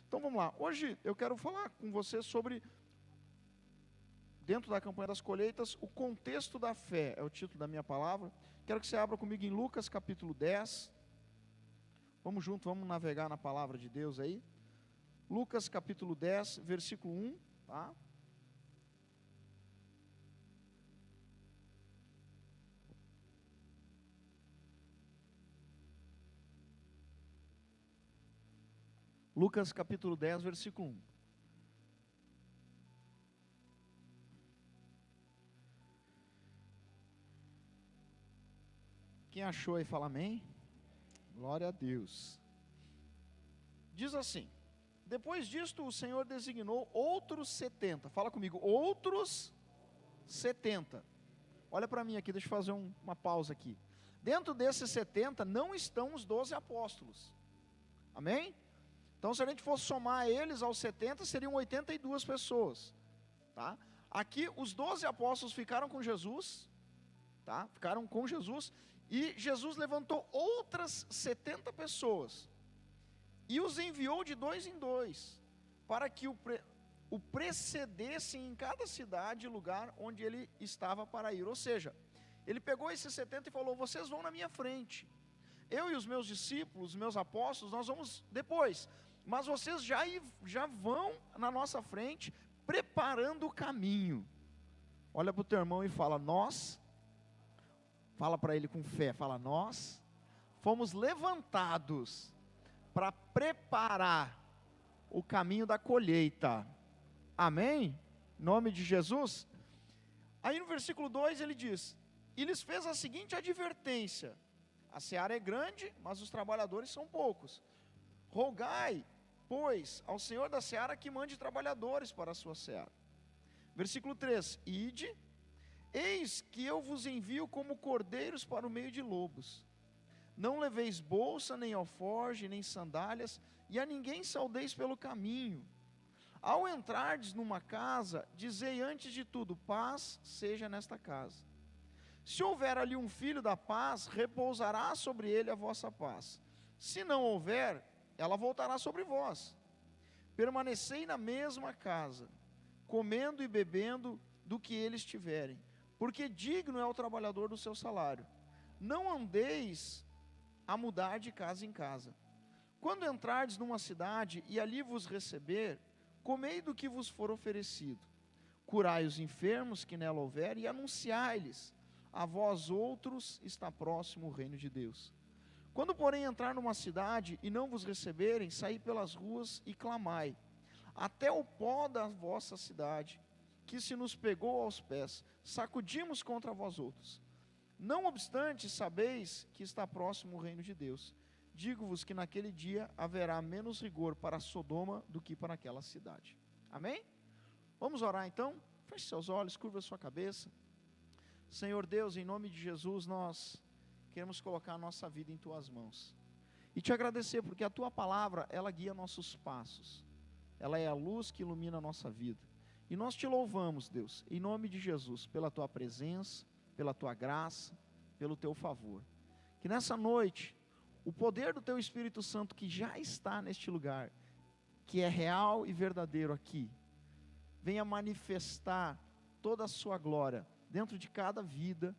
Então vamos lá, hoje eu quero falar com você sobre, dentro da campanha das colheitas, o contexto da fé, é o título da minha palavra. Quero que você abra comigo em Lucas capítulo 10, vamos junto, vamos navegar na palavra de Deus aí. Lucas capítulo 10, versículo 1, tá? Lucas capítulo 10, versículo 1. Quem achou aí, fala amém. Glória a Deus. Diz assim: depois disto o Senhor designou outros 70. Fala comigo, outros 70. Olha para mim aqui, deixa eu fazer uma pausa aqui. Dentro desses 70 não estão os 12 apóstolos. Amém? Então, se a gente fosse somar eles aos 70, seriam 82 pessoas, tá? Aqui, os 12 apóstolos ficaram com Jesus, tá? Ficaram com Jesus, e Jesus levantou outras 70 pessoas, e os enviou de 2 em 2, para que o precedessem em cada cidade e lugar onde ele estava para ir. Ou seja, ele pegou esses 70 e falou: vocês vão na minha frente, eu e os meus discípulos, os meus apóstolos, nós vamos depois, mas vocês já vão na nossa frente, preparando o caminho. Olha para o teu irmão e fala: nós, fala para ele com fé, fala: nós fomos levantados para preparar o caminho da colheita. Amém? Em nome de Jesus. Aí no versículo 2 ele diz: e lhes fez a seguinte advertência: a seara é grande, mas os trabalhadores são poucos. Rogai, pois, ao Senhor da seara que mande trabalhadores para a sua seara. Versículo 3: ide, eis que eu vos envio como cordeiros para o meio de lobos. Não leveis bolsa, nem alforge, nem sandálias, e a ninguém saudeis pelo caminho. Ao entrardes numa casa, dizei antes de tudo: paz seja nesta casa. Se houver ali um filho da paz, repousará sobre ele a vossa paz. Se não houver, ela voltará sobre vós. Permanecei na mesma casa, comendo e bebendo do que eles tiverem, porque digno é o trabalhador do seu salário. Não andeis a mudar de casa em casa. Quando entrardes numa cidade e ali vos receber, comei do que vos for oferecido. Curai os enfermos que nela houver e anunciai-lhes: a vós outros está próximo o reino de Deus. Quando, porém, entrar numa cidade e não vos receberem, saí pelas ruas e clamai: até o pó da vossa cidade, que se nos pegou aos pés, sacudimos contra vós outros. Não obstante, sabeis que está próximo o reino de Deus. Digo-vos que naquele dia haverá menos rigor para Sodoma do que para aquela cidade. Amém? Vamos orar então? Feche seus olhos, curva sua cabeça. Senhor Deus, em nome de Jesus, nós queremos colocar a nossa vida em Tuas mãos e Te agradecer, porque a Tua palavra, ela guia nossos passos, ela é a luz que ilumina a nossa vida, e nós Te louvamos, Deus, em nome de Jesus, pela Tua presença, pela Tua graça, pelo Teu favor. Que nessa noite, o poder do Teu Espírito Santo, que já está neste lugar, que é real e verdadeiro aqui, venha manifestar toda a sua glória dentro de cada vida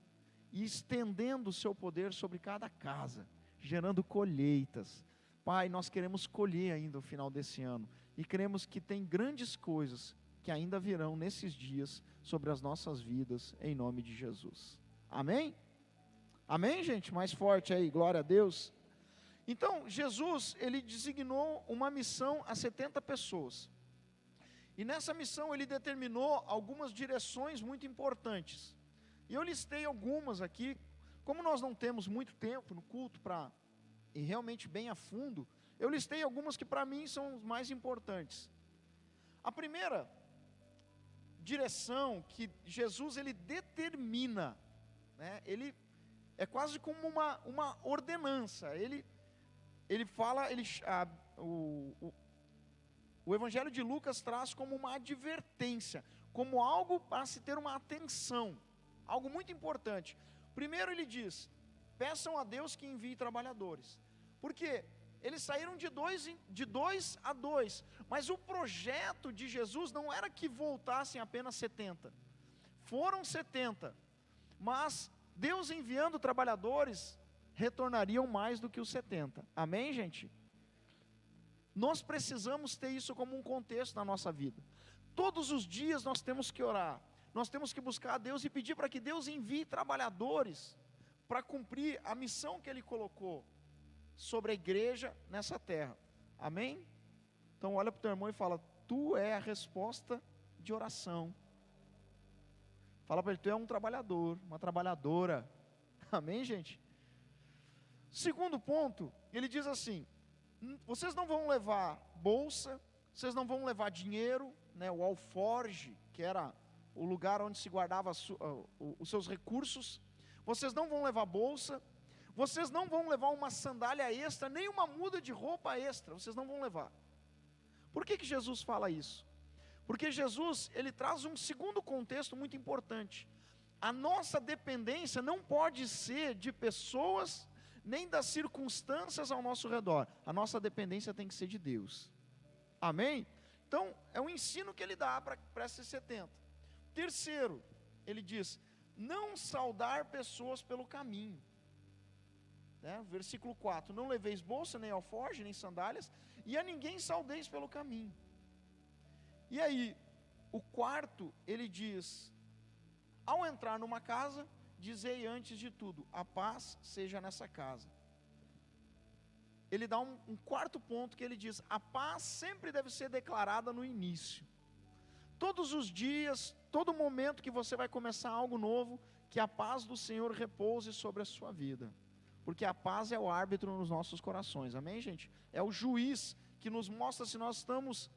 e estendendo o seu poder sobre cada casa, gerando colheitas. Pai, nós queremos colher ainda o final desse ano e cremos que tem grandes coisas que ainda virão nesses dias sobre as nossas vidas, em nome de Jesus. Amém? Amém, gente? Mais forte aí, glória a Deus. Então, Jesus, ele designou uma missão a 70 pessoas. E nessa missão ele determinou algumas direções muito importantes. E eu listei algumas aqui. Como nós não temos muito tempo no culto para ir realmente bem a fundo, eu listei algumas que para mim são as mais importantes. A primeira direção que Jesus ele determina, né, ele é quase como uma ordenança. Ele fala, o Evangelho de Lucas traz como uma advertência, como algo para se ter uma atenção, algo muito importante. Primeiro ele diz: peçam a Deus que envie trabalhadores. Por quê? eles saíram de dois a dois, mas o projeto de Jesus não era que voltassem apenas 70, foram 70, mas Deus enviando trabalhadores, retornariam mais do que os 70, amém, gente? Nós precisamos ter isso como um contexto na nossa vida. Todos os dias nós temos que orar, nós temos que buscar a Deus e pedir para que Deus envie trabalhadores para cumprir a missão que Ele colocou sobre a igreja nessa terra, amém? Então olha para o teu irmão e fala: tu é a resposta de oração. Fala para ele: tu é um trabalhador, uma trabalhadora, amém, gente? Segundo ponto, ele diz assim: vocês não vão levar bolsa, vocês não vão levar dinheiro, né, o alforge, que era o lugar onde se guardava os seus recursos, vocês não vão levar bolsa, vocês não vão levar uma sandália extra, nem uma muda de roupa extra, vocês não vão levar. Por que Jesus fala isso? Porque Jesus, ele traz um segundo contexto muito importante. A nossa dependência não pode ser de pessoas, nem das circunstâncias ao nosso redor. A nossa dependência tem que ser de Deus. Amém? Então, é um ensino que ele dá para esses 70. Terceiro, ele diz: não saudar pessoas pelo caminho. Né? Versículo 4: não leveis bolsa, nem alforje, nem sandálias, e a ninguém saudeis pelo caminho. E aí, o quarto, ele diz: ao entrar numa casa, dizei antes de tudo, a paz seja nessa casa. Ele dá um quarto ponto que ele diz: a paz sempre deve ser declarada no início. Todos os dias, todo momento que você vai começar algo novo, que a paz do Senhor repouse sobre a sua vida. Porque a paz é o árbitro nos nossos corações, amém, gente? É o juiz que nos mostra se nós estamos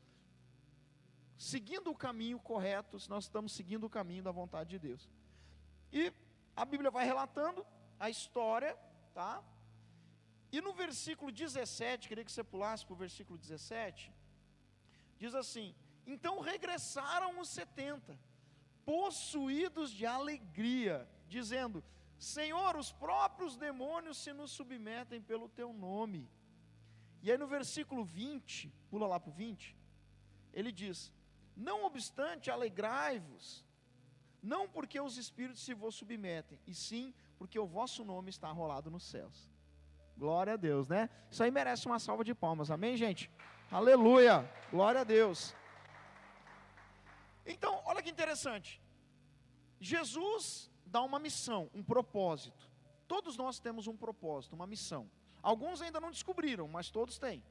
seguindo o caminho correto, se nós estamos seguindo o caminho da vontade de Deus. E a Bíblia vai relatando a história, tá? E no versículo 17, queria que você pulasse para o versículo 17, diz assim: então regressaram os 70, possuídos de alegria, dizendo: Senhor, os próprios demônios se nos submetem pelo teu nome. E aí no versículo 20, pula lá para o 20, ele diz: não obstante, alegrai-vos, não porque os espíritos se vos submetem, e sim porque o vosso nome está arrolado nos céus. Glória a Deus, né? Isso aí merece uma salva de palmas, amém, gente? Aleluia, glória a Deus. Então, olha que interessante, Jesus dá uma missão, um propósito. Todos nós temos um propósito, uma missão. Alguns ainda não descobriram, mas todos têm.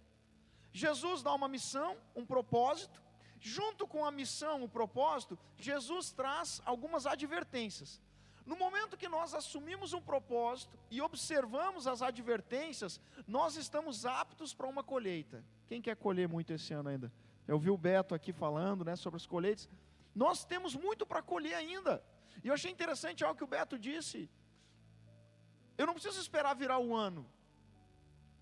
Jesus dá uma missão, um propósito. Junto com a missão, o propósito, Jesus traz algumas advertências. No momento que nós assumimos um propósito e observamos as advertências, nós estamos aptos para uma colheita. Quem quer colher muito esse ano ainda? Eu vi o Beto aqui falando, né, sobre as colheitas. Nós temos muito para colher ainda. E eu achei interessante algo que o Beto disse: eu não preciso esperar virar o ano,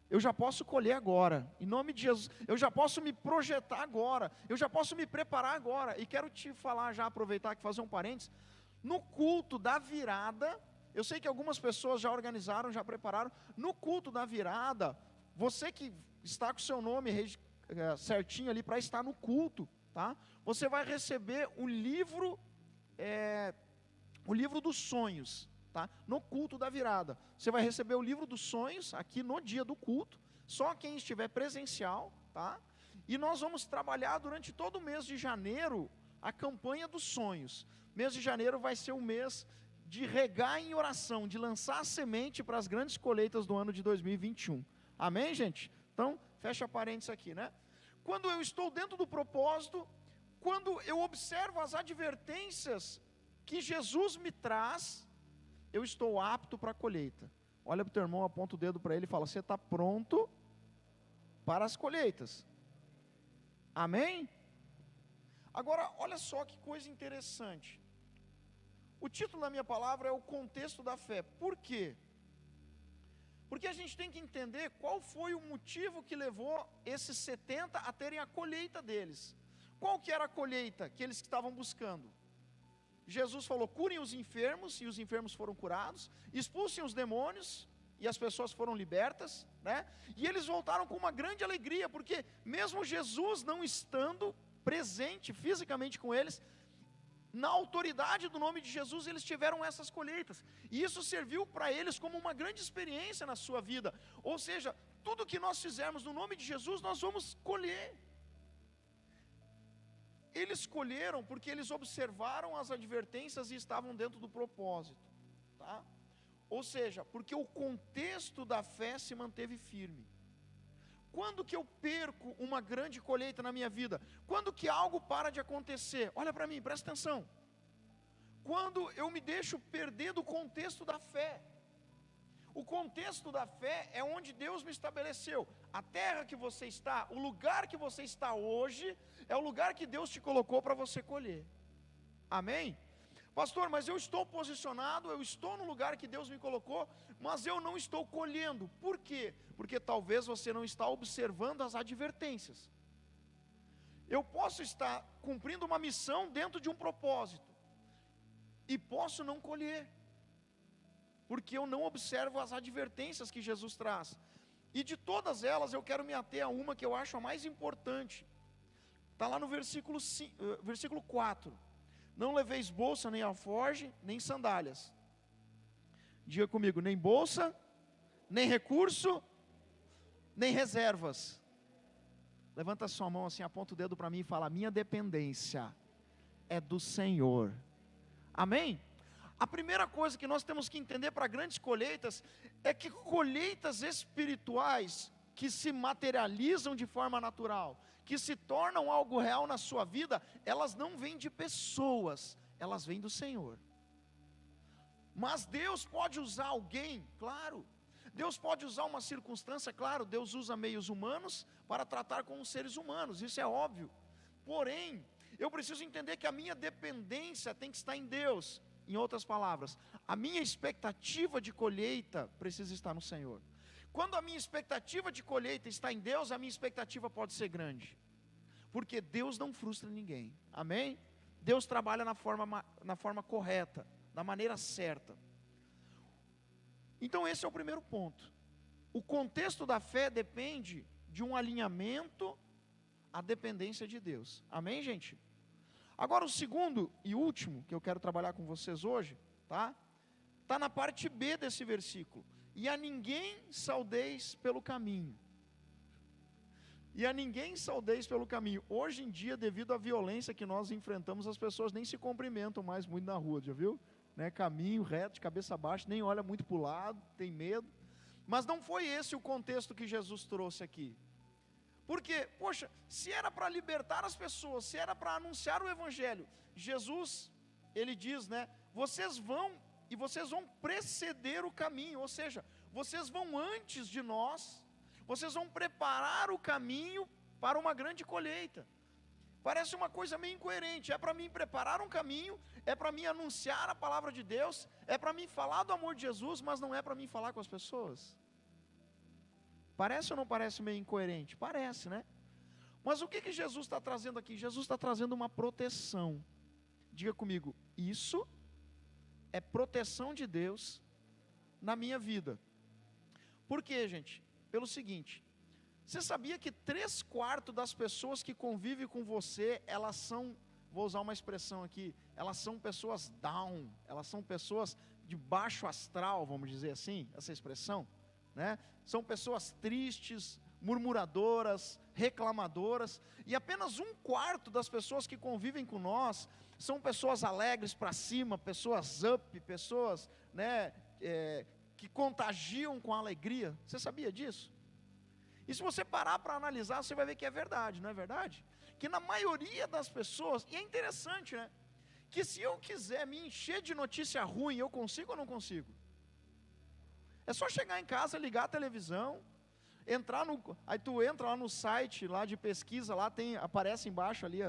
eu já posso colher agora, em nome de Jesus. Eu já posso me projetar agora, eu já posso me preparar agora. E quero te falar, já aproveitar aqui, fazer um parênteses. No culto da virada, eu sei que algumas pessoas já organizaram, já prepararam. No culto da virada, você que está com o seu nome certinho ali para estar no culto, tá? Você vai receber o livro dos sonhos, tá? No culto da virada, você vai receber o livro dos sonhos aqui no dia do culto. Só quem estiver presencial, tá? E nós vamos trabalhar durante todo o mês de janeiro a campanha dos sonhos. Mês de janeiro vai ser o mês de regar em oração, de lançar a semente para as grandes colheitas do ano de 2021. Amém, gente? Então, fecha parênteses aqui, né? Quando eu estou dentro do propósito, quando eu observo as advertências que Jesus me traz, eu estou apto para a colheita. Olha para o teu irmão, aponta o dedo para ele e fala: você está pronto para as colheitas. Amém? Agora, olha só que coisa interessante. O título da minha palavra é o contexto da fé. Por quê? Porque a gente tem que entender qual foi o motivo que levou esses 70 a terem a colheita deles. Qual que era a colheita que eles estavam buscando? Jesus falou: curem os enfermos, e os enfermos foram curados. Expulsem os demônios, e as pessoas foram libertas, né? E eles voltaram com uma grande alegria, porque mesmo Jesus não estando presente fisicamente com eles, na autoridade do nome de Jesus, eles tiveram essas colheitas, e isso serviu para eles como uma grande experiência na sua vida. Ou seja, tudo que nós fizermos no nome de Jesus, nós vamos colher. Eles colheram porque eles observaram as advertências e estavam dentro do propósito, tá? Ou seja, porque o contexto da fé se manteve firme. Quando que eu perco uma grande colheita na minha vida? Quando que algo para de acontecer? Olha para mim, presta atenção. Quando eu me deixo perder do contexto da fé. O contexto da fé é onde Deus me estabeleceu. A terra que você está, o lugar que você está hoje, é o lugar que Deus te colocou para você colher. Amém? Pastor, mas eu estou posicionado, eu estou no lugar que Deus me colocou, mas eu não estou colhendo. Por quê? Porque talvez você não está observando as advertências. Eu posso estar cumprindo uma missão dentro de um propósito, e posso não colher, porque eu não observo as advertências que Jesus traz. E de todas elas eu quero me ater a uma que eu acho a mais importante. Está lá no versículo 4. Não leveis bolsa, nem alforge, nem sandálias. Diga comigo, nem bolsa, nem recurso, nem reservas. Levanta a sua mão assim, aponta o dedo para mim e fala: minha dependência é do Senhor. Amém? A primeira coisa que nós temos que entender para grandes colheitas é que colheitas espirituais que se materializam de forma natural, que se tornam algo real na sua vida, elas não vêm de pessoas, elas vêm do Senhor. Mas Deus pode usar alguém, claro. Deus pode usar uma circunstância, claro. Deus usa meios humanos para tratar com os seres humanos, isso é óbvio. Porém, eu preciso entender que a minha dependência tem que estar em Deus. Em outras palavras, a minha expectativa de colheita precisa estar no Senhor. Quando a minha expectativa de colheita está em Deus, a minha expectativa pode ser grande, porque Deus não frustra ninguém, amém? Deus trabalha na forma correta, da maneira certa. Então esse é o primeiro ponto. O contexto da fé depende de um alinhamento à dependência de Deus, amém, gente? Agora o segundo e último que eu quero trabalhar com vocês hoje, tá? Está na parte B desse versículo. E a ninguém saudeis pelo caminho. E a ninguém saudeis pelo caminho. Hoje em dia, devido à violência que nós enfrentamos, as pessoas nem se cumprimentam mais muito na rua, já viu? Né? Caminho reto, de cabeça baixa, nem olha muito para o lado, tem medo. Mas não foi esse o contexto que Jesus trouxe aqui. Porque, poxa, se era para libertar as pessoas, se era para anunciar o Evangelho, Jesus, ele diz, né? Vocês vão e vocês vão preceder o caminho, ou seja, vocês vão antes de nós, vocês vão preparar o caminho para uma grande colheita. Parece uma coisa meio incoerente. É para mim preparar um caminho, é para mim anunciar a palavra de Deus, é para mim falar do amor de Jesus, mas não é para mim falar com as pessoas. Parece ou não parece meio incoerente? Parece, né? Mas o que Jesus está trazendo aqui? Jesus está trazendo uma proteção. Diga comigo, isso é proteção de Deus na minha vida. Por quê, gente? Pelo seguinte: você sabia que 3/4 das pessoas que convivem com você, elas são, vou usar uma expressão aqui, elas são pessoas down, elas são pessoas de baixo astral, vamos dizer assim, essa expressão, né? São pessoas tristes, murmuradoras, reclamadoras, e apenas 1/4 das pessoas que convivem com nós são pessoas alegres para cima, pessoas up, pessoas, né, que contagiam com alegria. Você sabia disso? E se você parar para analisar, você vai ver que é verdade, não é verdade? Que na maioria das pessoas, e é interessante, né? Que se eu quiser me encher de notícia ruim, eu consigo ou não consigo? É só chegar em casa, ligar a televisão, aí tu entra lá no site lá de pesquisa, lá aparece embaixo ali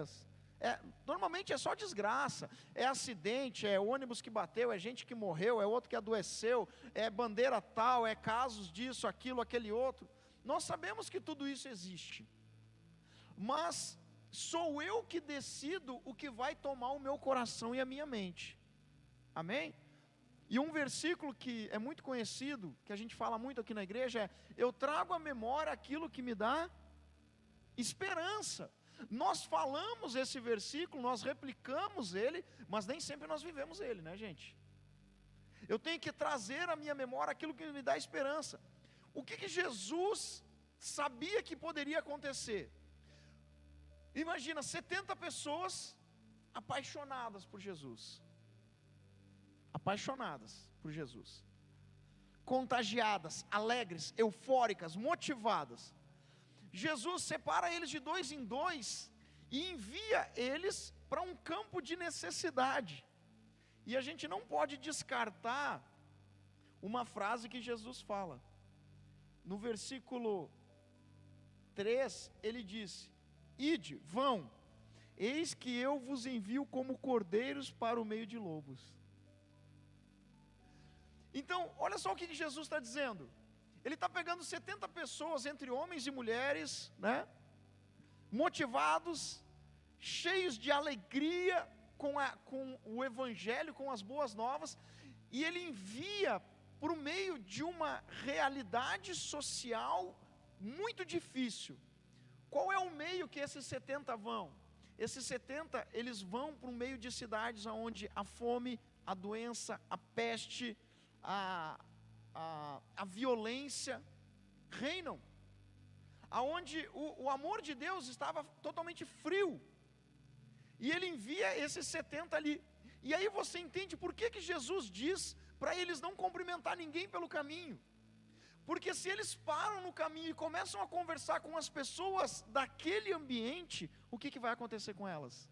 normalmente é só desgraça, é acidente, é ônibus que bateu, é gente que morreu, é outro que adoeceu, é bandeira tal, é casos disso, aquilo, aquele outro. Nós sabemos que tudo isso existe, mas sou eu que decido o que vai tomar o meu coração e a minha mente, amém? E um versículo que é muito conhecido, que a gente fala muito aqui na igreja é: eu trago à memória aquilo que me dá esperança. Nós falamos esse versículo, nós replicamos ele, mas nem sempre nós vivemos ele, né, gente? Eu tenho que trazer à minha memória aquilo que me dá esperança. O que Jesus sabia que poderia acontecer? Imagina 70 pessoas apaixonadas por Jesus. Apaixonadas por Jesus. Contagiadas, alegres, eufóricas, motivadas. Jesus separa eles de 2 em 2 e envia eles para um campo de necessidade. E a gente não pode descartar uma frase que Jesus fala. No versículo 3, ele disse: ide, vão, eis que eu vos envio como cordeiros para o meio de lobos. Então, olha só o que Jesus está dizendo. Ele está pegando 70 pessoas, entre homens e mulheres, né, motivados, cheios de alegria com o evangelho, com as boas novas, e ele envia por meio de uma realidade social muito difícil. Qual é o meio que esses 70 vão? Esses 70, eles vão para o meio de cidades onde a fome, a doença, a peste, a violência reinam, aonde o amor de Deus estava totalmente frio, e ele envia esses 70 ali. E aí você entende por que Jesus diz para eles não cumprimentar ninguém pelo caminho. Porque se eles param no caminho e começam a conversar com as pessoas daquele ambiente, o que vai acontecer com elas?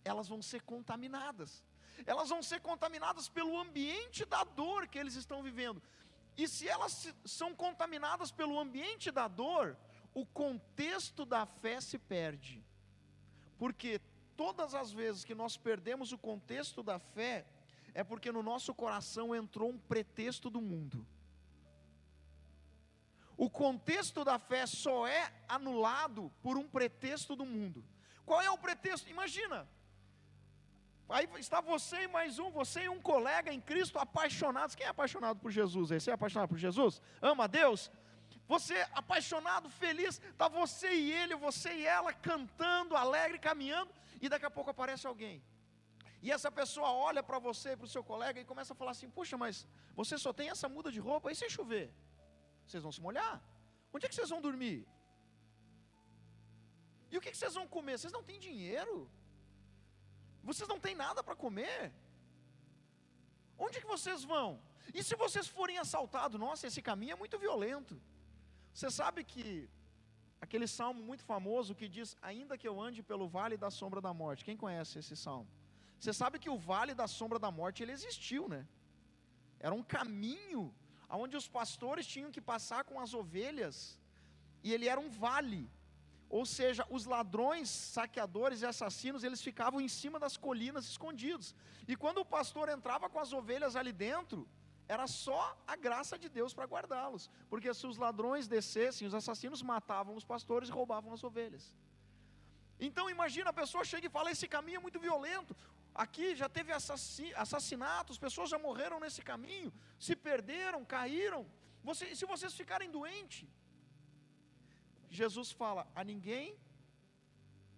Elas vão ser contaminadas. Elas vão ser contaminadas pelo ambiente da dor que eles estão vivendo. E se elas são contaminadas pelo ambiente da dor, o contexto da fé se perde. Porque todas as vezes que nós perdemos o contexto da fé, é porque no nosso coração entrou um pretexto do mundo. O contexto da fé só é anulado por um pretexto do mundo. Qual é o pretexto? Imagina, aí está você e um colega em Cristo apaixonados. Quem é apaixonado por Jesus? Você é apaixonado por Jesus? Ama a Deus? Você apaixonado, feliz, está você e ela cantando, alegre, caminhando, e daqui a pouco aparece alguém. E essa pessoa olha para você, para o seu colega, e começa a falar assim: puxa, mas você só tem essa muda de roupa, e se chover? Vocês vão se molhar? Onde é que vocês vão dormir? E o que vocês vão comer? Vocês não têm dinheiro? Vocês não têm nada para comer? Onde é que vocês vão? E se vocês forem assaltados? Nossa, esse caminho é muito violento. Você sabe que aquele salmo muito famoso que diz: ainda que eu ande pelo vale da sombra da morte. Quem conhece esse salmo? Você sabe que o vale da sombra da morte, ele existiu, né? Era um caminho onde os pastores tinham que passar com as ovelhas, e ele era um vale. Ou seja, os ladrões, saqueadores e assassinos, eles ficavam em cima das colinas escondidos. E quando o pastor entrava com as ovelhas ali dentro, era só a graça de Deus para guardá-los. Porque se os ladrões descessem, os assassinos matavam os pastores e roubavam as ovelhas. Então imagina, a pessoa chega e fala: esse caminho é muito violento. Aqui já teve assassinatos, pessoas já morreram nesse caminho, se perderam, caíram. Se vocês ficarem doentes, Jesus fala: a ninguém,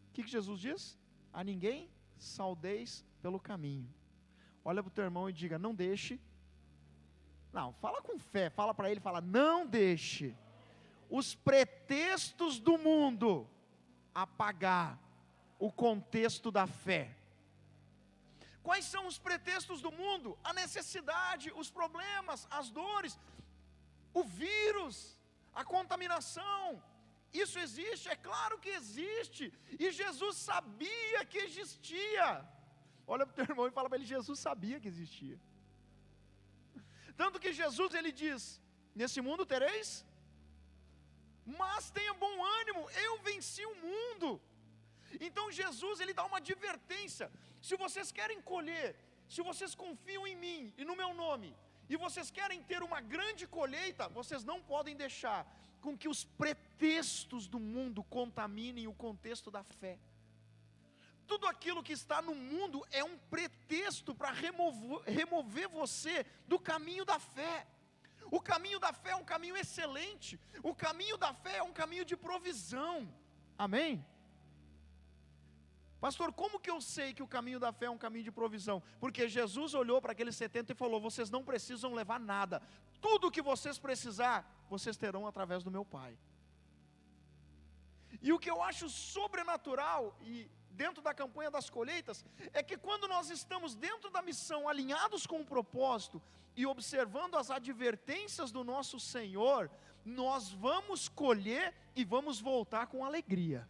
o que Jesus diz? A ninguém saudeis pelo caminho. Olha para o teu irmão e diga: não deixe. Não, fala com fé, fala para ele, fala: não deixe os pretextos do mundo apagar o contexto da fé. Quais são os pretextos do mundo? A necessidade, os problemas, as dores, o vírus, a contaminação. Isso existe, é claro que existe, e Jesus sabia que existia. Olha para o teu irmão e fala para ele: Jesus sabia que existia. Tanto que Jesus, ele diz: nesse mundo tereis, mas tenha bom ânimo, eu venci o mundo. Então Jesus, ele dá uma advertência: se vocês querem colher, se vocês confiam em mim e no meu nome, e vocês querem ter uma grande colheita, vocês não podem deixar com que os pretextos do mundo contaminem o contexto da fé. Tudo aquilo que está no mundo é um pretexto para remover você do caminho da fé. O caminho da fé é um caminho excelente. O caminho da fé é um caminho de provisão. Amém? Pastor, como que eu sei que o caminho da fé é um caminho de provisão? Porque Jesus olhou para aqueles 70 e falou: vocês não precisam levar nada. Tudo o que vocês precisar, vocês terão através do meu Pai. E o que eu acho sobrenatural, e dentro da campanha das colheitas, é que quando nós estamos dentro da missão, alinhados com o propósito, e observando as advertências do nosso Senhor, nós vamos colher e vamos voltar com alegria.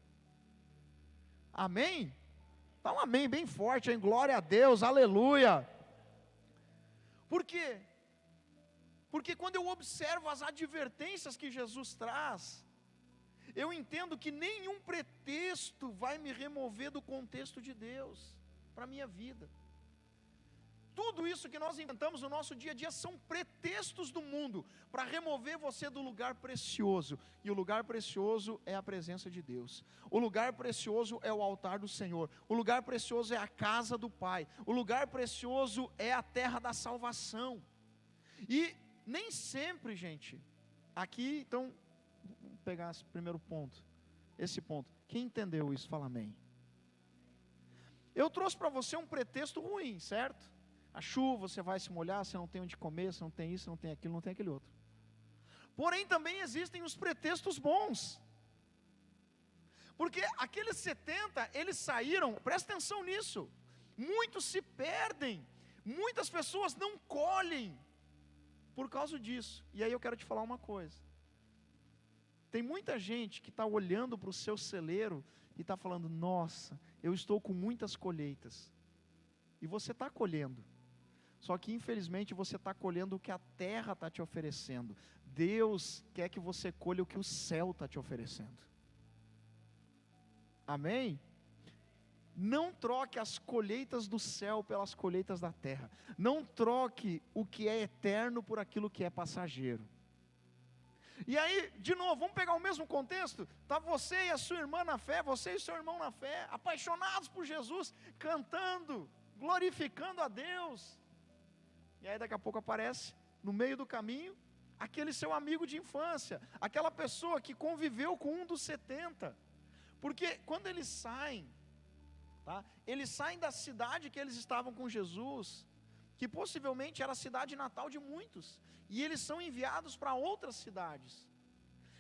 Amém? Dá um amém bem forte, hein? Glória a Deus, aleluia. Por quê? Porque quando eu observo as advertências que Jesus traz, eu entendo que nenhum pretexto vai me remover do contexto de Deus para a minha vida. Tudo isso que nós inventamos no nosso dia a dia são pretextos do mundo para remover você do lugar precioso. E o lugar precioso é a presença de Deus. O lugar precioso é o altar do Senhor. O lugar precioso é a casa do Pai. O lugar precioso é a terra da salvação. E nem sempre, gente, aqui, então, vou pegar esse primeiro ponto, esse ponto. Quem entendeu isso, fala amém. Eu trouxe para você um pretexto ruim, certo? A chuva, você vai se molhar, você não tem onde comer, você não tem isso, não tem aquilo, não tem aquele outro. Porém, também existem os pretextos bons. Porque aqueles 70, eles saíram, presta atenção nisso, muitos se perdem, muitas pessoas não colhem por causa disso. E aí eu quero te falar uma coisa. Tem muita gente que está olhando para o seu celeiro e está falando: nossa, eu estou com muitas colheitas. E você está colhendo. Só que infelizmente você está colhendo o que a terra está te oferecendo. Deus quer que você colha o que o céu está te oferecendo. Amém? Não troque as colheitas do céu pelas colheitas da terra. Não troque o que é eterno por aquilo que é passageiro. E aí, de novo, vamos pegar o mesmo contexto? Está você e a sua irmã na fé, você e seu irmão na fé, apaixonados por Jesus, cantando, glorificando a Deus. E aí daqui a pouco aparece, no meio do caminho, aquele seu amigo de infância, aquela pessoa que conviveu com um dos 70. Porque quando eles saem, tá? Eles saem da cidade que eles estavam com Jesus, que possivelmente era a cidade natal de muitos, e eles são enviados para outras cidades.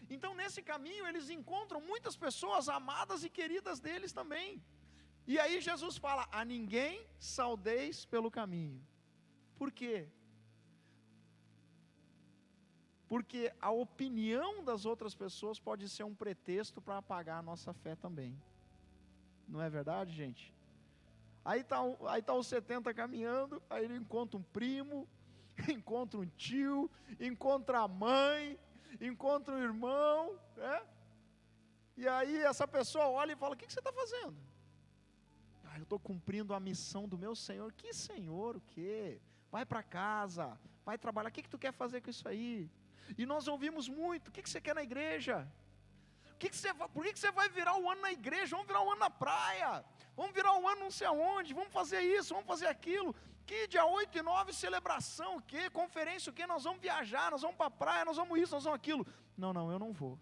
Então nesse caminho eles encontram muitas pessoas amadas e queridas deles também. E aí Jesus fala: a ninguém saudeis pelo caminho. Por quê? Porque a opinião das outras pessoas pode ser um pretexto para apagar a nossa fé também. Não é verdade, gente? Aí tá os 70 caminhando, aí ele encontra um primo, encontra um tio, encontra a mãe, encontra um irmão, né? E aí essa pessoa olha e fala: o que você está fazendo? Eu estou cumprindo a missão do meu Senhor. Que Senhor, o quê? Vai para casa, vai trabalhar, o que tu quer fazer com isso aí? E nós ouvimos muito: o que você quer na igreja? Por que você vai virar o ano na igreja? Vamos virar o ano na praia, vamos virar o ano não sei aonde, vamos fazer isso, vamos fazer aquilo. Que dia 8 e 9 celebração, o que? Conferência, o que? Nós vamos viajar, nós vamos para a praia, nós vamos isso, nós vamos aquilo. Não, eu não vou.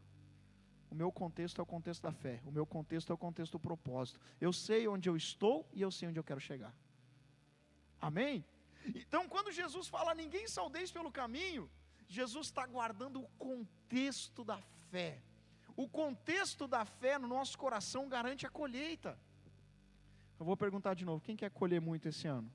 O meu contexto é o contexto da fé, o meu contexto é o contexto do propósito. Eu sei onde eu estou e eu sei onde eu quero chegar. Amém? Então quando Jesus fala: ninguém saudeis pelo caminho, Jesus está guardando o contexto da fé. O contexto da fé no nosso coração garante a colheita. Eu vou perguntar de novo: quem quer colher muito esse ano?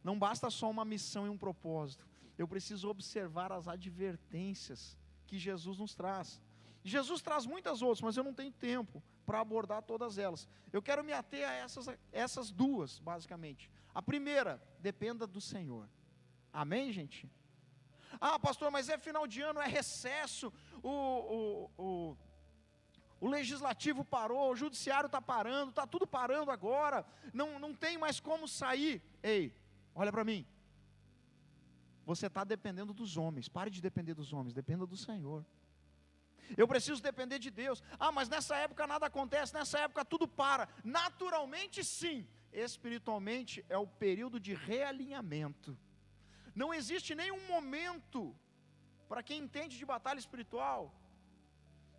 Não basta só uma missão e um propósito. Eu preciso observar as advertências que Jesus nos traz. Jesus traz muitas outras, mas eu não tenho tempo para abordar todas elas. Eu quero me ater a essas duas, basicamente. A primeira: dependa do Senhor. Amém, gente? Ah, pastor, mas é final de ano, é recesso, o legislativo parou, o judiciário está parando, está tudo parando agora, não tem mais como sair. Ei, olha para mim. Você está dependendo dos homens. Pare de depender dos homens, dependa do Senhor. Eu preciso depender de Deus. Ah, mas nessa época nada acontece, nessa época tudo para. Naturalmente sim, espiritualmente é o período de realinhamento. Não existe nenhum momento, para quem entende de batalha espiritual,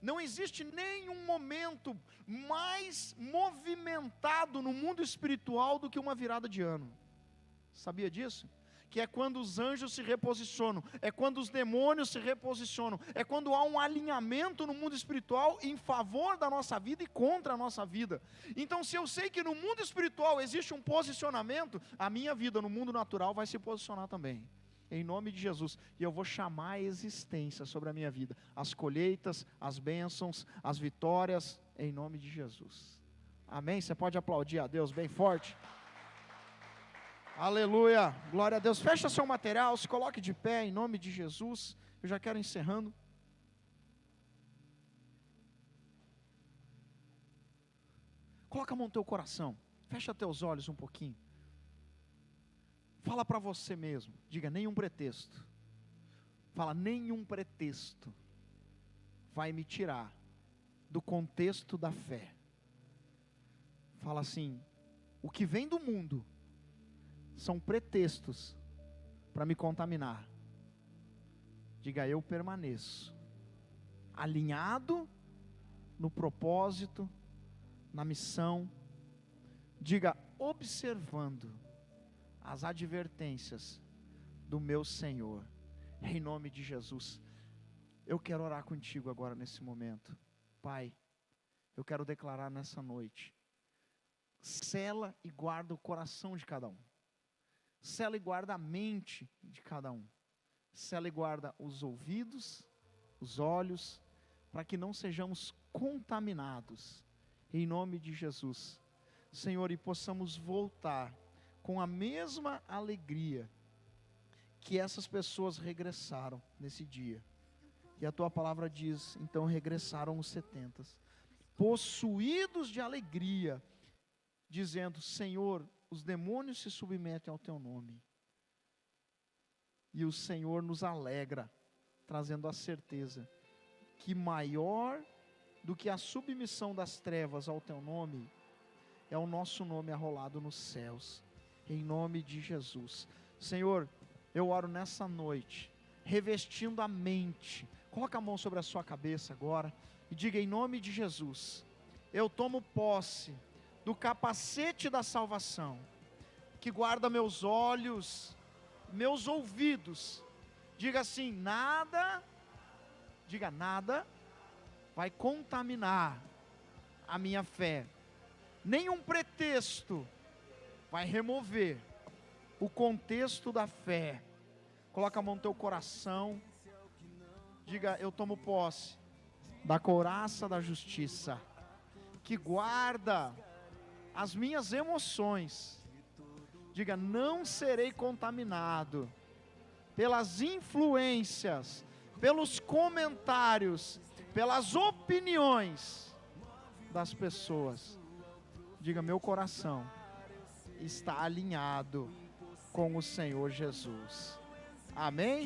não existe nenhum momento mais movimentado no mundo espiritual do que uma virada de ano. Sabia disso? Que é quando os anjos se reposicionam, é quando os demônios se reposicionam, é quando há um alinhamento no mundo espiritual em favor da nossa vida e contra a nossa vida. Então, se eu sei que no mundo espiritual existe um posicionamento, a minha vida no mundo natural vai se posicionar também, em nome de Jesus. E eu vou chamar a existência sobre a minha vida, as colheitas, as bênçãos, as vitórias, em nome de Jesus. Amém? Você pode aplaudir a Deus bem forte? Aleluia, glória a Deus. Fecha seu material, se coloque de pé em nome de Jesus. Eu já quero encerrando. Coloca a mão no teu coração, fecha teus olhos um pouquinho. Fala para você mesmo, diga: nenhum pretexto. Fala: nenhum pretexto vai me tirar do contexto da fé. Fala assim: o que vem do mundo são pretextos para me contaminar. Diga: eu permaneço alinhado no propósito, na missão. Diga: observando as advertências do meu Senhor, em nome de Jesus. Eu quero orar contigo agora nesse momento. Pai, eu quero declarar nessa noite: sela e guarda o coração de cada um. Sela e guarda a mente de cada um. Sela e guarda os ouvidos, os olhos, para que não sejamos contaminados, em nome de Jesus. Senhor, e possamos voltar com a mesma alegria que essas pessoas regressaram nesse dia. E a tua palavra diz: então regressaram os 70, possuídos de alegria, dizendo: Senhor, os demônios se submetem ao teu nome. E o Senhor nos alegra, trazendo a certeza que maior do que a submissão das trevas ao teu nome, é o nosso nome arrolado nos céus, em nome de Jesus. Senhor, eu oro nessa noite, revestindo a mente. Coloca a mão sobre a sua cabeça agora, e diga: em nome de Jesus, eu tomo posse do capacete da salvação, que guarda meus olhos, meus ouvidos. Diga assim: nada, diga: nada vai contaminar a minha fé. Nenhum pretexto vai remover o contexto da fé. Coloca a mão no teu coração. Diga: eu tomo posse da couraça da justiça, que guarda as minhas emoções. Diga: não serei contaminado pelas influências, pelos comentários, pelas opiniões das pessoas. Diga: meu coração está alinhado com o Senhor Jesus. Amém?